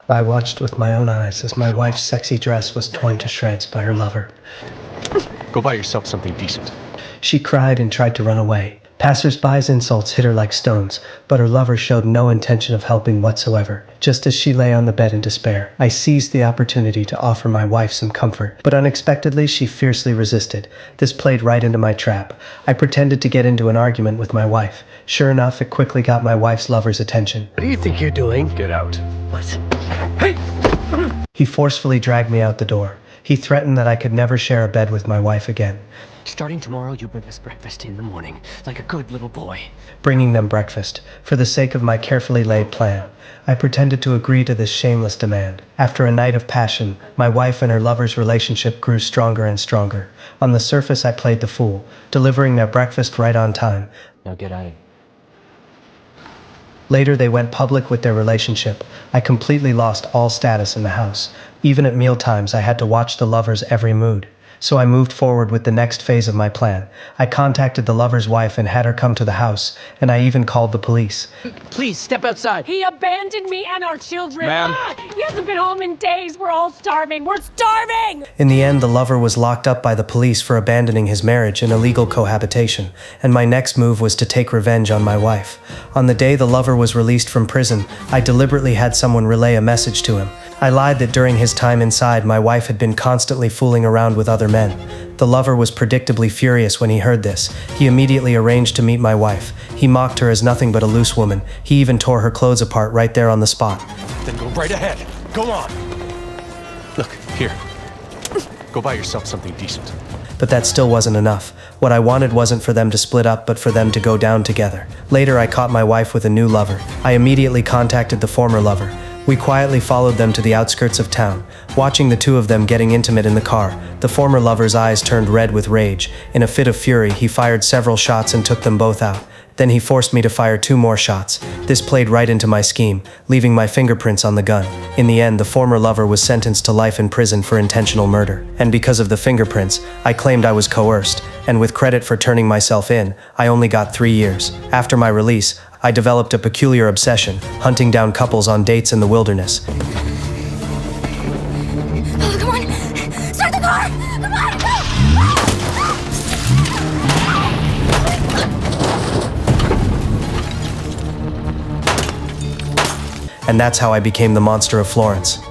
I watched with my own eyes as my wife's sexy dress was torn to shreds by her lover. Go buy yourself something decent. She cried and tried to run away. Passers-by's insults hit her like stones, but her lover showed no intention of helping whatsoever. Just as she lay on the bed in despair, I seized the opportunity to offer my wife some comfort, but unexpectedly she fiercely resisted. This played right into my trap. I pretended to get into an argument with my wife. Sure enough, it quickly got my wife's lover's attention. What do you think you're doing? Get out. What? Hey! He forcefully dragged me out the door. He threatened that I could never share a bed with my wife again. Starting tomorrow, you bring us breakfast in the morning, like a good little boy. Bringing them breakfast, for the sake of my carefully laid plan. I pretended to agree to this shameless demand. After a night of passion, my wife and her lover's relationship grew stronger and stronger. On the surface, I played the fool, delivering their breakfast right on time. Now get out of here. Later, they went public with their relationship. I completely lost all status in the house. Even at mealtimes, I had to watch the lover's every mood. So I moved forward with the next phase of my plan. I contacted the lover's wife and had her come to the house, and I even called the police. Please, step outside. He abandoned me and our children. Ma'am. He hasn't been home in days. We're all starving. We're starving! In the end, the lover was locked up by the police for abandoning his marriage and illegal cohabitation, and my next move was to take revenge on my wife. On the day the lover was released from prison, I deliberately had someone relay a message to him. I lied that during his time inside, my wife had been constantly fooling around with other men. The lover was predictably furious when he heard this. He immediately arranged to meet my wife. He mocked her as nothing but a loose woman. He even tore her clothes apart right there on the spot. Then go right ahead. Go on. Look, here. Go buy yourself something decent. But that still wasn't enough. What I wanted wasn't for them to split up, but for them to go down together. Later, I caught my wife with a new lover. I immediately contacted the former lover. We quietly followed them to the outskirts of town, watching the two of them getting intimate in the car. The former lover's eyes turned red with rage. In a fit of fury, he fired several shots and took them both out. Then he forced me to fire 2 more shots. This played right into my scheme, leaving my fingerprints on the gun. In the end, the former lover was sentenced to life in prison for intentional murder. And because of the fingerprints, I claimed I was coerced, and with credit for turning myself in, I only got 3 years. After my release, I developed a peculiar obsession, hunting down couples on dates in the wilderness. Oh, come on! Start the car! Come on, go! And that's how I became the monster of Florence.